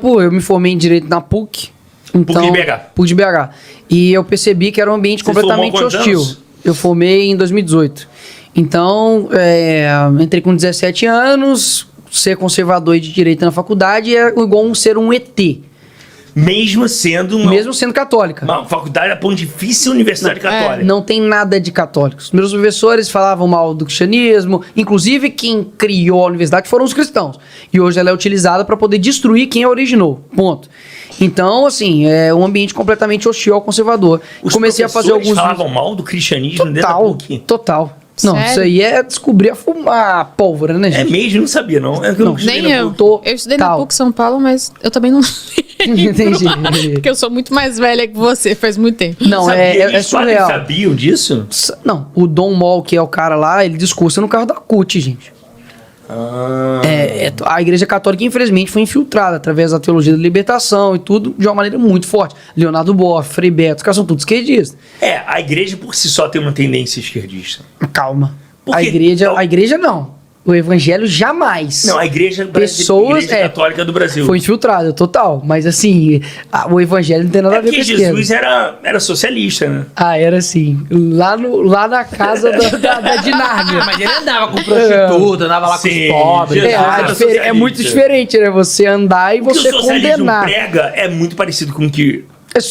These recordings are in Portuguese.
Pô, eu me formei em Direito na PUC. Então, PUC de BH. PUC de BH. E eu percebi que era um ambiente completamente hostil. Eu formei em 2018. Então, entrei com 17 anos, ser conservador e de direito na faculdade é igual ser um ET. Mesmo sendo católica. Uma faculdade, a Pontifícia Universidade Católica. Não tem nada de católicos. Meus professores falavam mal do cristianismo. Inclusive, quem criou a universidade foram os cristãos. E hoje ela é utilizada para poder destruir quem a originou. Ponto. Então, assim, é um ambiente completamente hostil ao conservador. Os comecei a fazer alguns... falavam mal do cristianismo dentro da PUC? Total. Não, Sério? isso aí é descobrir a pólvora, né, gente? É mesmo, não sabia, não. É que eu não estudei Nem na eu. PUC. Eu estudei na PUC São Paulo, mas eu também não Entendi. Porque eu sou muito mais velha que você, faz muito tempo. Não, é Os padres surreal. sabiam disso? Não, o Dom Mol, que é o cara lá, ele discursa no carro da CUT, gente. A Igreja Católica, infelizmente, foi infiltrada através da teologia da libertação e tudo, de uma maneira muito forte. Leonardo Boff, Frei Beto, os caras são todos esquerdistas. A igreja por si só tem uma tendência esquerdista. Calma. Por A quê? igreja não. O evangelho jamais. Não, a igreja, Pessoas, igreja católica do Brasil. Foi infiltrada, total. Mas assim, o evangelho não tem nada a ver com porque a esquerda. Jesus era socialista, né? Era assim. Lá na casa da Dinárnia. Mas ele andava com prostituta, andava lá com os Sim, pobres. Jesus tá? era É socialista. muito diferente, né? Você andar e O que você o socialismo condenar. prega é muito parecido com o que...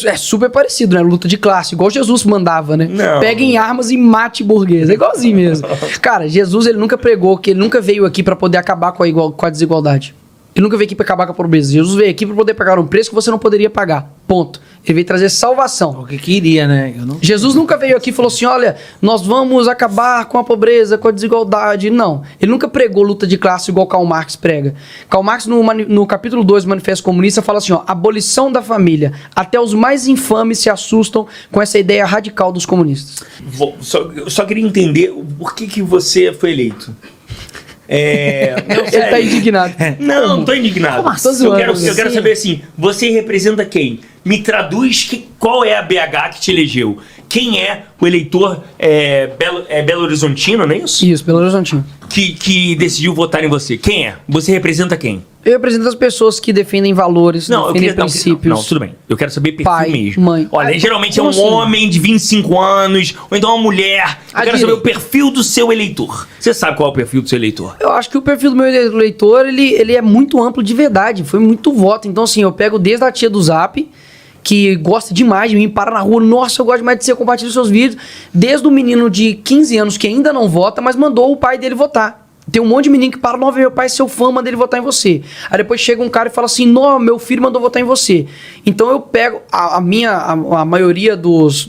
É super parecido, né? Luta de classe, igual Jesus mandava, né? Não. Peguem armas e mate burguês. É igualzinho mesmo. Cara, Jesus, ele nunca pregou que ele nunca veio aqui pra poder acabar com a desigualdade. Ele nunca veio aqui pra acabar com a pobreza. Jesus veio aqui pra poder pagar um preço que você não poderia pagar. Ponto. Ele veio trazer salvação. O que queria, né? Eu não... Jesus nunca veio aqui e falou assim, olha, nós vamos acabar com a pobreza, com a desigualdade. Não. Ele nunca pregou luta de classe igual Karl Marx prega. Karl Marx, no capítulo 2 do Manifesto Comunista, fala assim, ó, abolição da família. Até os mais infames se assustam com essa ideia radical dos comunistas. Eu só queria entender por que você foi eleito. Ele tá indignado. Não tô indignado. Como assim? Tô zoando, Eu quero saber assim, você representa quem? Me traduz qual é a BH que te elegeu. Quem é o eleitor Belo Horizontino, não é isso? Isso, Belo Horizontino. Que decidiu votar em você. Quem é? Você representa quem? Eu represento as pessoas que defendem valores, defendem princípios. Não, tudo bem. Eu quero saber perfil Pai, mesmo. mãe. Olha, geralmente é como um assim? homem de 25 anos, ou então uma mulher. Eu quero saber o perfil do seu eleitor. Você sabe qual é o perfil do seu eleitor? Eu acho que o perfil do meu eleitor, ele é muito amplo de verdade. Foi muito voto. Então, assim, eu pego desde a tia do Zap, que gosta demais de mim, para na rua, nossa, eu gosto demais de você, compartilha seus vídeos. Desde o menino de 15 anos que ainda não vota, mas mandou o pai dele votar. Tem um monte de menino que para, não, meu pai é seu fã, manda ele votar em você. Aí depois chega um cara e fala assim, não, meu filho mandou votar em você. Então eu pego a maioria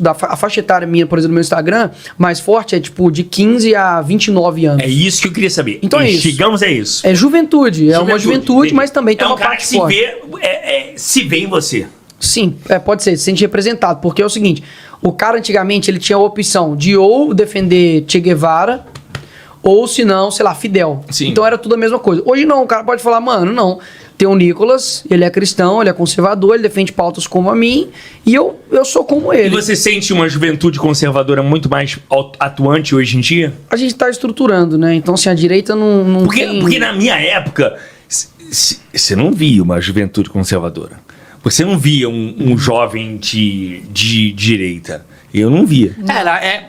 a faixa etária minha, por exemplo, no meu Instagram, mais forte é tipo de 15 a 29 anos. É isso que eu queria saber. Então é isso. Chegamos a isso. É juventude, é uma juventude, mas também tem um uma cara parte que forte. se vê em você. Sim, pode ser, se sente representado, porque é o seguinte, o cara antigamente ele tinha a opção de ou defender Che Guevara, ou se não, sei lá, Fidel. Sim. Então era tudo a mesma coisa. Hoje não, o cara pode falar, mano, não, tem o Nicolas, ele é cristão, ele é conservador, ele defende pautas como a mim, e eu sou como ele. E você sente uma juventude conservadora muito mais atuante hoje em dia? A gente tá estruturando, né, então assim, a direita não tem... Porque na minha época, você não via uma juventude conservadora. Você não via um jovem de direita. Eu não via.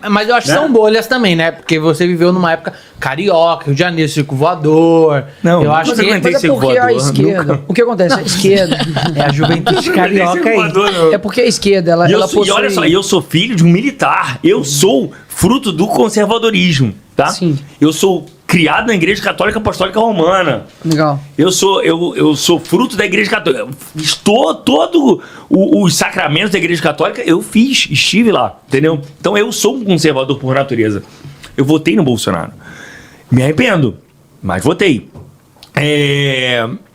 Mas eu acho que Né? são bolhas também, né? Porque você viveu numa época carioca, Rio de Janeiro, circo voador. Não, eu acho mas que... eu Mas é porque a esquerda... O que acontece? A esquerda... É a juventude carioca aí. É porque a esquerda, ela possui... E olha só, eu sou filho de um militar. Eu sou fruto do conservadorismo, tá? Sim. Eu sou criado na Igreja Católica Apostólica Romana. Legal. Eu sou fruto da Igreja Católica. Todos os sacramentos da Igreja Católica eu estive lá, entendeu? Então eu sou um conservador por natureza. Eu votei no Bolsonaro. Me arrependo, mas votei.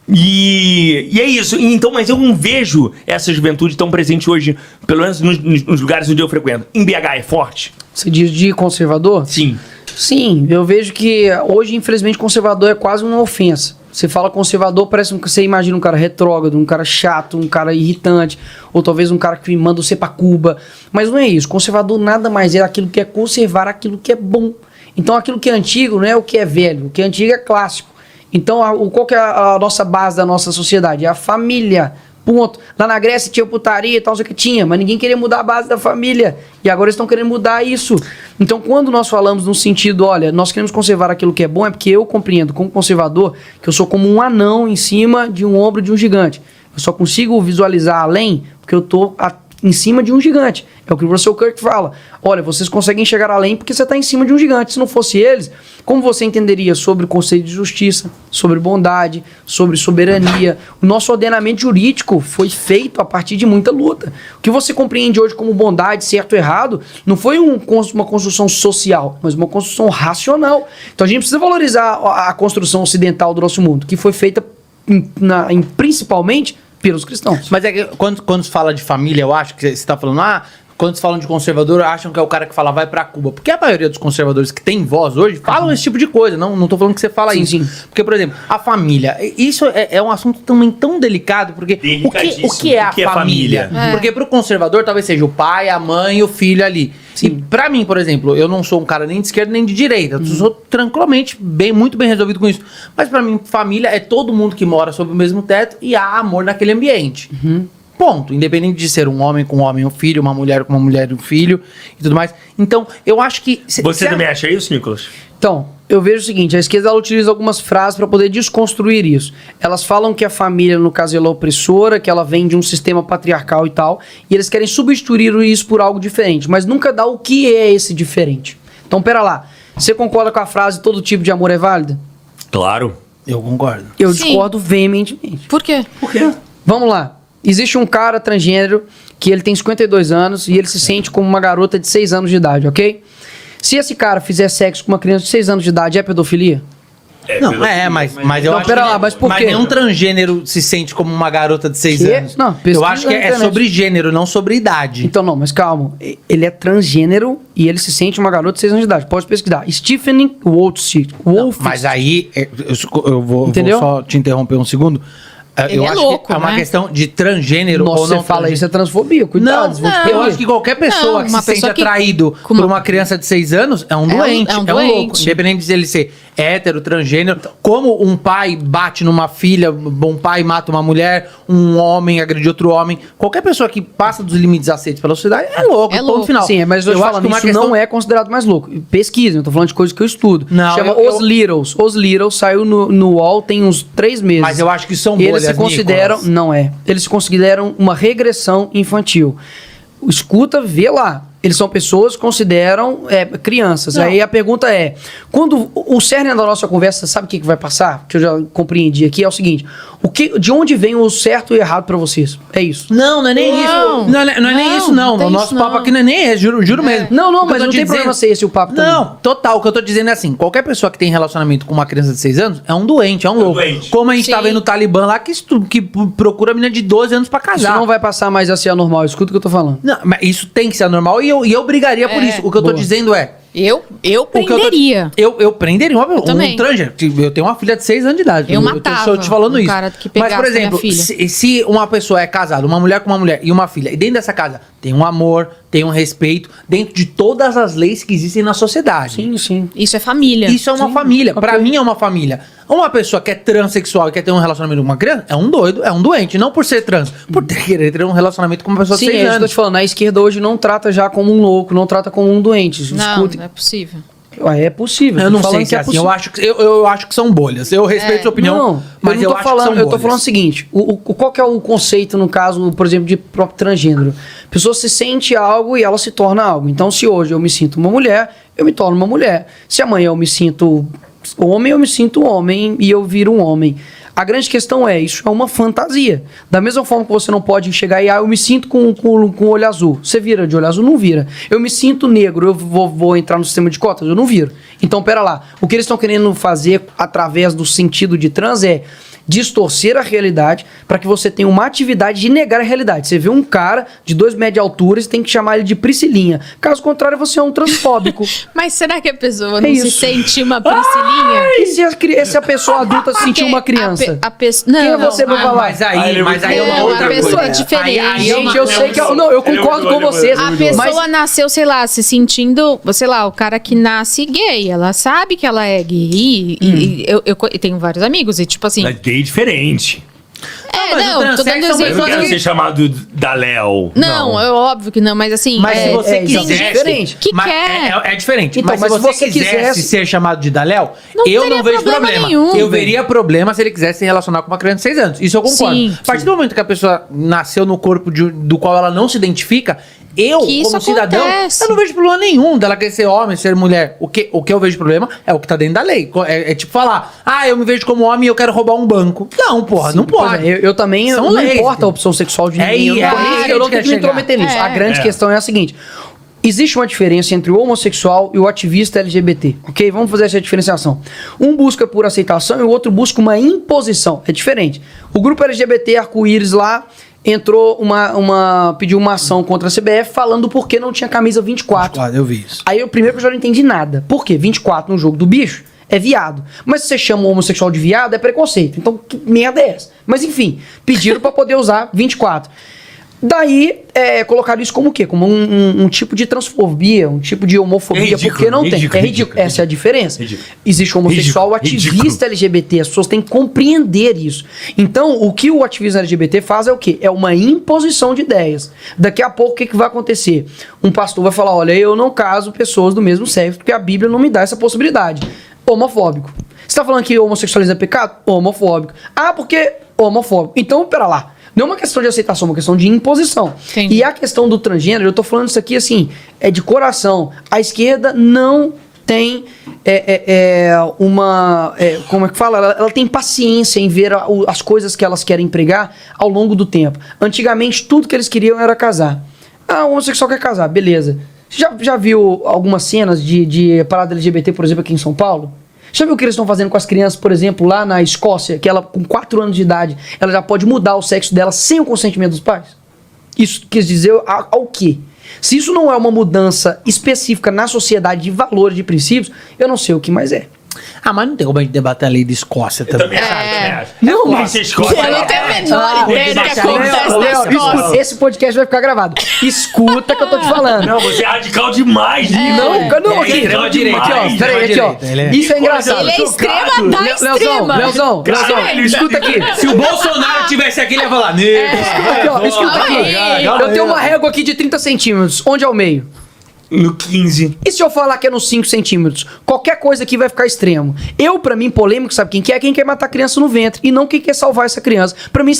E é isso. Então, mas eu não vejo essa juventude tão presente hoje, pelo menos nos lugares onde eu frequento. Em BH é forte? Você diz de conservador? Sim. Sim, eu vejo que hoje, infelizmente, conservador é quase uma ofensa. Você fala conservador, parece que você imagina um cara retrógrado, um cara chato, um cara irritante, ou talvez um cara que manda você pra Cuba. Mas não é isso. Conservador nada mais é aquilo que é conservar aquilo que é bom. Então aquilo que é antigo não é o que é velho. O que é antigo é clássico. Então, qual que é a nossa base da nossa sociedade? É a família. Ponto. Lá na Grécia tinha putaria e tal, sei que tinha, mas ninguém queria mudar a base da família. E agora eles estão querendo mudar isso. Então, quando nós falamos no sentido, olha, nós queremos conservar aquilo que é bom, é porque eu compreendo, como conservador, que eu sou como um anão em cima de um ombro de um gigante. Eu só consigo visualizar além porque eu estou em cima de um gigante. É o que o Russell Kirk fala. Olha, vocês conseguem chegar além porque você está em cima de um gigante. Se não fosse eles, como você entenderia sobre o conceito de justiça, sobre bondade, sobre soberania? O nosso ordenamento jurídico foi feito a partir de muita luta. O que você compreende hoje como bondade, certo ou errado, não foi uma construção social, mas uma construção racional. Então a gente precisa valorizar a construção ocidental do nosso mundo, que foi feita principalmente pelos cristãos. Mas é que quando se fala de família, eu acho que você está falando, quando se falam de conservador, acham que é o cara que fala vai pra Cuba. Porque a maioria dos conservadores que tem voz hoje falam esse tipo de coisa. Não tô falando que você fala Sim, isso. sim. Porque, por exemplo, a família. Isso é um assunto também tão delicado. Porque o que é a família? Porque pro conservador talvez seja o pai, a mãe e o filho ali. Sim. E pra mim, por exemplo, eu não sou um cara nem de esquerda nem de direita. Eu sou tranquilamente muito bem resolvido com isso. Mas pra mim, família é todo mundo que mora sob o mesmo teto e há amor naquele ambiente. Ponto. Independente de ser um homem com um homem e um filho, uma mulher com uma mulher e um filho e tudo mais. Então, eu acho que... Você também acha isso, Nicolas? Então, eu vejo o seguinte, a esquerda ela utiliza algumas frases para poder desconstruir isso. Elas falam que a família, no caso, ela é opressora, que ela vem de um sistema patriarcal e tal, e eles querem substituir isso por algo diferente, mas nunca dá o que é esse diferente. Então, pera lá, você concorda com a frase todo tipo de amor é válido? Claro. Eu concordo. Eu Sim. discordo veementemente. Por quê? Por quê? Vamos lá. Existe um cara transgênero que ele tem 52 anos e ele se sente como uma garota de 6 anos de idade, ok? Se esse cara fizer sexo com uma criança de 6 anos de idade, é pedofilia? Mas eu Não, acho pera que lá, mas por quê? nenhum transgênero se sente como uma garota de 6 Quê? anos. Não, pesquisa eu acho que na é internet. sobre gênero, não sobre idade. Então não, mas calma. Ele é transgênero e ele se sente uma garota de 6 anos de idade. Pode pesquisar. Stephen Wolfsik. Mas aí, eu vou Entendeu? só te interromper um segundo. Ele Eu é acho louco, que é uma né? questão de transgênero Nossa, ou não. você fala transgênero. isso é transfobia. Cuidado. Não, eu acho que qualquer pessoa Não, que uma se sente pessoa que- atraído com uma- por uma criança de 6 anos é um doente, é um louco. doente. Independente de ele ser hétero, transgênero. Como um pai bate numa filha, um pai mata uma mulher, um homem agride outro homem. Qualquer pessoa que passa dos limites aceitos pela sociedade é louco. É ponto louco. final. Sim, mas eu tô falando, isso não é considerado mais louco. Pesquisem, eu tô falando de coisas que eu estudo. Não, Chama eu- Os Littles. Os Littles saiu no UOL tem uns 3 meses. Mas eu acho que são Eles bolhas, se consideram... Nicolas. Não é. Eles se consideram uma regressão infantil. Escuta, vê lá. Eles são pessoas que consideram crianças. Não. Aí a pergunta é, quando o cerne da nossa conversa, sabe o que vai passar? Que eu já compreendi aqui, é o seguinte. De onde vem o certo e o errado pra vocês? É isso. Não é nem Não. isso. Não é nem isso, não. tem O nosso isso, papo não. aqui não é nem esse, juro mesmo. Não, O que eu mas tô não te tem problema ser esse o papo também. Não, total. O que eu tô dizendo é assim: qualquer pessoa que tem relacionamento com uma criança de 6 anos é um doente, é um louco. doente. Como a gente tá Sim. vendo o Talibã lá que procura a menina de 12 anos pra Isso casar. não vai passar mais a ser anormal. Escuta o que eu tô falando. Não, mas isso tem que ser anormal e eu brigaria por isso. O que eu tô Boa. dizendo é. Eu o que eu tô- prenderia. Eu prenderia um também. transgênero. Eu tenho uma filha de 6 anos de idade. Eu tô matava te falando um isso. cara que Mas, por pegasse a minha exemplo, filha. se uma pessoa é casada, uma mulher com uma mulher e uma filha, e dentro dessa casa tem um amor, tem um respeito, dentro de todas as leis que existem na sociedade. Sim. Isso é família. Isso é uma família. Pra ok. mim é uma família. Uma pessoa que é transexual e quer ter um relacionamento com uma criança é um doido, é um doente. Não por ser trans, por querer ter um relacionamento com uma pessoa Sim, de 6 é isso que eu tô anos. te falando. A esquerda hoje não trata já como um louco, não trata como um doente. Não, Escutem. não é possível. É possível. Eu não tô sei falando se é assim. possível. Eu acho que são bolhas. Eu respeito sua opinião, Não, mas eu não tô acho falando, que são eu tô bolhas. falando o seguinte, qual que é o conceito no caso, por exemplo, de próprio transgênero? A pessoa se sente algo e ela se torna algo. Então, se hoje eu me sinto uma mulher, eu me torno uma mulher. Se amanhã eu me sinto homem, eu me sinto homem e eu viro um homem. A grande questão é, isso é uma fantasia. Da mesma forma que você não pode chegar e, eu me sinto com olho azul. Você vira de olho azul? Não vira. Eu me sinto negro, eu vou entrar no sistema de cotas? Eu não viro. Então, pera lá. O que eles estão querendo fazer através do sentido de trans é distorcer a realidade para que você tenha uma atividade de negar a realidade. Você vê um cara de 2 metros de altura, você tem que chamar ele de Priscilinha. Caso contrário, você é um transfóbico. Mas será que a pessoa não se isso. sente uma Priscilinha? E se a pessoa adulta se sentir uma criança? Não, Quem é você pra falar? Mas aí é uma Não, outra a pessoa coisa. é diferente. Gente, eu sei que... Não, eu concordo com vocês. A pessoa nasceu, sei lá, se sentindo, sei lá, o cara que nasce gay, ela sabe que ela é gay. E eu tenho vários amigos, e tipo assim. Mas gay é diferente. mas o Não, tô dando transexo Eu não quero exemplo. ser chamado da Léo. Não, é óbvio que não, mas assim. Mas se você quisesse... diferente. Que mas quer. É diferente. Então, mas se você quisesse ser chamado de Daléu, Não eu teria não vejo problema problema. nenhum, Eu velho. veria problema se ele quisesse se relacionar com uma criança de 6 anos. Isso eu concordo. Sim, A partir do momento que a pessoa nasceu no corpo do qual ela não se identifica, eu, Que isso como cidadão, acontece. eu não vejo problema nenhum dela querer ser homem, ser mulher. O que eu vejo problema é o que tá dentro da lei. É tipo falar, eu me vejo como homem e eu quero roubar um banco. Não, porra, não Pois pode. é, eu também, São não leis. importa a opção sexual de ninguém. aí eu que a não gente tenho quer que me intrometer nisso. A grande É. questão é a seguinte. Existe uma diferença entre o homossexual e o ativista LGBT, ok? Vamos fazer essa diferenciação. Um busca por aceitação e o outro busca uma imposição. É diferente. O grupo LGBT Arco-Íris lá pediu uma ação contra a CBF falando por que não tinha camisa 24. Eu vi isso. Aí eu primeiro que eu já não entendi nada. Por quê? 24 no jogo do bicho é viado. Mas se você chama um homossexual de viado, é preconceito. Então, que merda é essa? Mas enfim, pediram pra poder usar 24. Daí, colocaram isso como o quê? Como um tipo de transfobia, um tipo de homofobia, É ridículo, porque não ridículo, tem. É ridículo. Essa é a diferença. Ridículo. Existe o homossexual, o Ridículo, ativista LGBT. As pessoas têm que compreender isso. Então, o que o ativista LGBT faz é o quê? É uma imposição de ideias. Daqui a pouco, o que vai acontecer? Um pastor vai falar, olha, eu não caso pessoas do mesmo sexo, porque a Bíblia não me dá essa possibilidade. Homofóbico. Você tá falando que homossexualismo é pecado? Homofóbico. Porque homofóbico. Então, pera lá. Não é uma questão de aceitação, é uma questão de imposição. Entendi. E a questão do transgênero, eu tô falando isso aqui assim, é de coração. A esquerda não tem como é que fala? Ela tem paciência em ver as coisas que elas querem pregar ao longo do tempo. Antigamente, tudo que eles queriam era casar. O homossexual quer casar, beleza. Você já viu algumas cenas de parada LGBT, por exemplo, aqui em São Paulo? Já viu o que eles estão fazendo com as crianças, por exemplo, lá na Escócia, que ela, com 4 anos de idade, ela já pode mudar o sexo dela sem o consentimento dos pais? Isso quer dizer ao quê? Se isso não é uma mudança específica na sociedade de valores, de princípios, eu não sei o que mais é. Mas não tem como a gente debater a lei da Escócia Eu também. também acho. Não, mas mas- você escolhe. Eu não tenho a menor ideia do que Léo, acontece na Léo, Escócia. esse podcast vai ficar gravado. Escuta que eu tô te falando. Não, você é radical demais, Não, aqui, extrema direita, aqui, ó. demais. Peraí, aqui, ó. Ele é- Isso é Que engraçado. Ele é extrema Chocado. da extrema. Leozão, Caralho, escuta aqui. Se o Bolsonaro tivesse aqui, ele ia falar, Aqui, ó, escuta aqui. Aí. Eu tenho uma régua aqui de 30 centímetros. Onde é o meio? No 15. E se eu falar que é nos 5 centímetros? Qualquer coisa aqui vai ficar extremo. Pra mim, polêmico, sabe quem que é? Quem quer matar a criança no ventre. E não quem quer salvar essa criança. Pra mim,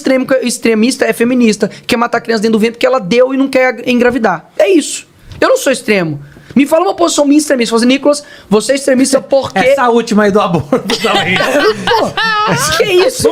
extremista é feminista. Quer matar a criança dentro do ventre porque ela deu e não quer engravidar. É isso. Eu não sou extremo. Me fala uma posição minha extremista. Você, Nicolas, você é extremista porque... essa última aí do aborto também. Que isso?